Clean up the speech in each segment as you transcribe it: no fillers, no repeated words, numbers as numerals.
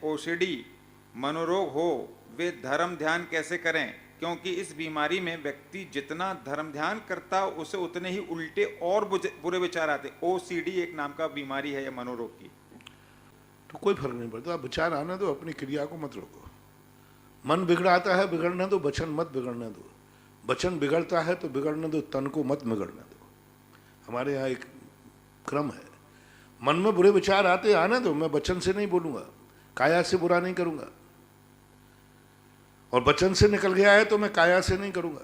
OCD मनोरोग हो वे धर्म ध्यान कैसे करें, क्योंकि इस बीमारी में व्यक्ति जितना धर्म ध्यान करता उसे उतने ही उल्टे और बुरे विचार आते। ओसीडी एक नाम का बीमारी है या मनोरोग की। तो कोई फर्क नहीं पड़ता, विचार आने दो, अपनी क्रिया को मत रोको। मन बिगड़ाता है बिगड़ने दो, वचन मत बिगड़ने दो। वचन बिगड़ता है तो बिगड़ने दो, तन को मत बिगड़ने दो। हमारे यहाँ एक क्रम है, मन में बुरे विचार आते आने दो, मैं वचन से नहीं बोलूंगा, काया से बुरा नहीं करूंगा। और वचन से निकल गया है तो मैं काया से नहीं करूंगा।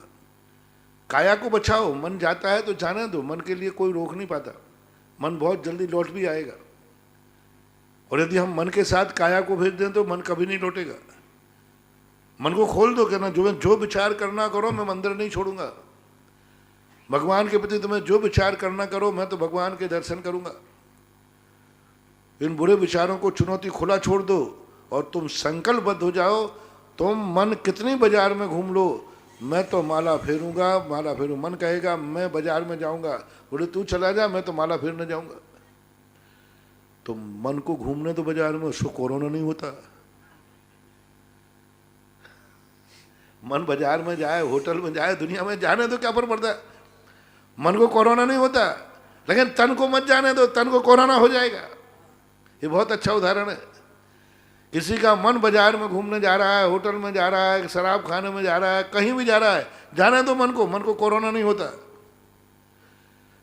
काया को बचाओ, मन जाता है तो जाने दो, मन के लिए कोई रोक नहीं पाता, मन बहुत जल्दी लौट भी आएगा। और यदि हम मन के साथ काया को भेज दें तो मन कभी नहीं लौटेगा। मन को खोल दो, कहना जो विचार करना करो, मैं मंदिर नहीं छोड़ूंगा। भगवान के प्रति तुम्हें जो विचार करना करो, मैं तो भगवान के दर्शन करूंगा। इन बुरे विचारों को चुनौती खुला छोड़ दो और तुम संकल्पबद्ध हो जाओ। तुम मन कितनी बाजार में घूम लो, मैं तो माला फेरूंगा, माला फेरू। मन कहेगा मैं बाजार में जाऊंगा, बोले तू चला जा, मैं तो माला फेरने जाऊंगा। तो मन को घूमने तो बाजार में, उसको कोरोना नहीं होता। मन बाजार में जाए, होटल में जाए, दुनिया में जाने तो क्या फर्क पड़ता है, मन को कोरोना नहीं होता। लेकिन तन को मत जाने दो, तन को कोरोना हो जाएगा। ये बहुत अच्छा उदाहरण है। किसी का मन बाजार में घूमने जा रहा है, होटल में जा रहा है, शराब खाने में जा रहा है, कहीं भी जा रहा है, जाने दो मन को कोरोना नहीं होता।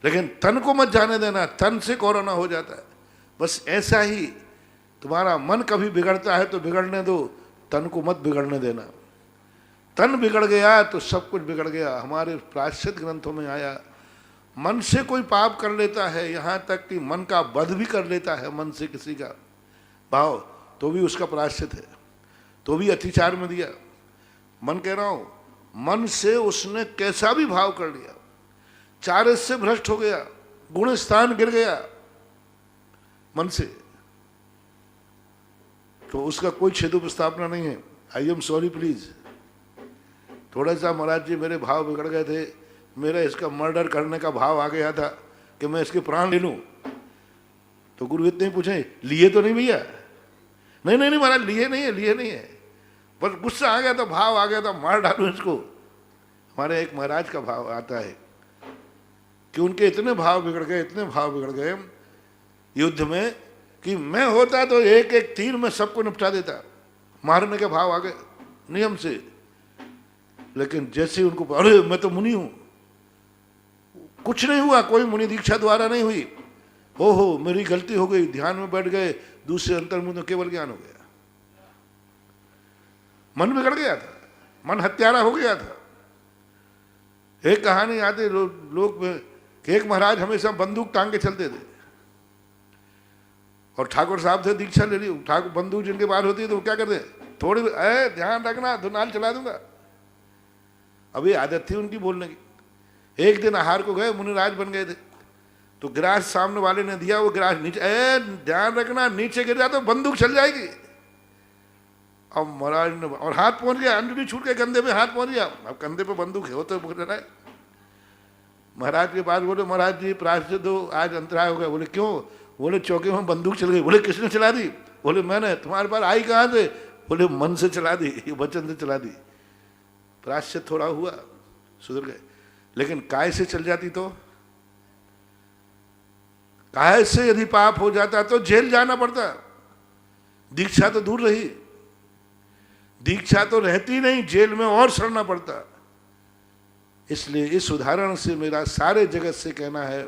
लेकिन तन को मत जाने देना, तन से कोरोना हो जाता है। बस ऐसा ही तुम्हारा मन कभी बिगड़ता है तो बिगड़ने दो, तन को मत बिगड़ने देना। तन बिगड़ गया तो सब कुछ बिगड़ गया। हमारे प्रायश्चित ग्रंथों में आया, मन से कोई पाप कर लेता है, यहाँ तक कि मन का वध भी कर लेता है, मन से किसी का भाव, तो भी उसका प्रायश्चित है, तो भी अतिचार में दिया। मन कह रहा हूं, मन से उसने कैसा भी भाव कर लिया, चारित्र से भ्रष्ट हो गया, गुण स्थान गिर गया मन से, तो उसका कोई छेदु स्थापना नहीं है। आई एम सॉरी प्लीज, थोड़ा सा महाराज जी मेरे भाव बिगड़ गए थे, मेरा इसका मर्डर करने का भाव आ गया था कि मैं इसके प्राण ले लूं। तो गुरु इतने ही पूछे, लिए तो नहीं भैया? नहीं नहीं नहीं महाराज, लिए नहीं है, लिए नहीं है, पर गुस्सा आ गया था, भाव आ गया था, मार डालूं इसको। हमारे एक महाराज का भाव आता है कि उनके इतने भाव बिगड़ गए, इतने भाव बिगड़ गए युद्ध में, कि मैं होता तो एक एक तीर में सबको निपटा देता, मारने के भाव आ गए नियम से। लेकिन जैसे उनको, अरे मैं तो मुनि हूं, कुछ नहीं हुआ, कोई मुनि दीक्षा द्वारा नहीं हुई, हो मेरी गलती हो गई, ध्यान में बैठ गए, दूसरे अंतर्मुख में केवल ज्ञान हो गया। मन बिगड़ गया था, मन हत्यारा हो गया था। एक कहानी आती लोग में कि एक महाराज हमेशा बंदूक टांग के चलते थे, और ठाकुर साहब थे, दीक्षा ले ली, ठाकुर बंदूक जिनके बाहर होती है तो वो क्या करते, थोड़ी ध्यान रखना, धुनाल चला दूंगा। अभी आदत थी उनकी बोलने की। एक दिन आहार को गए, मुनिराज बन गए थे, तो गिलास सामने वाले ने दिया, वो गिलास नीचे, ध्यान रखना नीचे गिर जाए तो बंदूक चल जाएगी। अब महाराज ने, और हाथ पहुंच गया, अंजलि छूट के कंधे पे हाथ पहुंच गया, अब कंधे पे बंदूक है, वो तो बोल रहा है। महाराज के पास बोले, महाराज जी प्रायश्चित दो, आज अंतराय हो गया। बोले क्यों? बोले चौके में बंदूक चल गई। बोले किसने चला दी? बोले मैंने। तुम्हारे पास आई कहाँ से? बोले मन से चला दी, वचन से चला दी। प्रायश्चित थोड़ा हुआ, सुधर गए। लेकिन काय से चल जाती तो, काय से यदि पाप हो जाता तो जेल जाना पड़ता। दीक्षा तो दूर रही, दीक्षा तो रहती नहीं, जेल में और सड़ना पड़ता। इसलिए इस उदाहरण से मेरा सारे जगत से कहना है,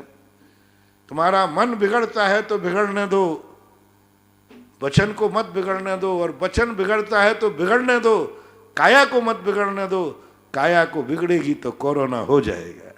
तुम्हारा मन बिगड़ता है तो बिगड़ने दो, वचन को मत बिगड़ने दो, और वचन बिगड़ता है तो बिगड़ने दो, काया को मत बिगड़ने दो, काया को बिगड़ेगी तो कोरोना हो जाएगा।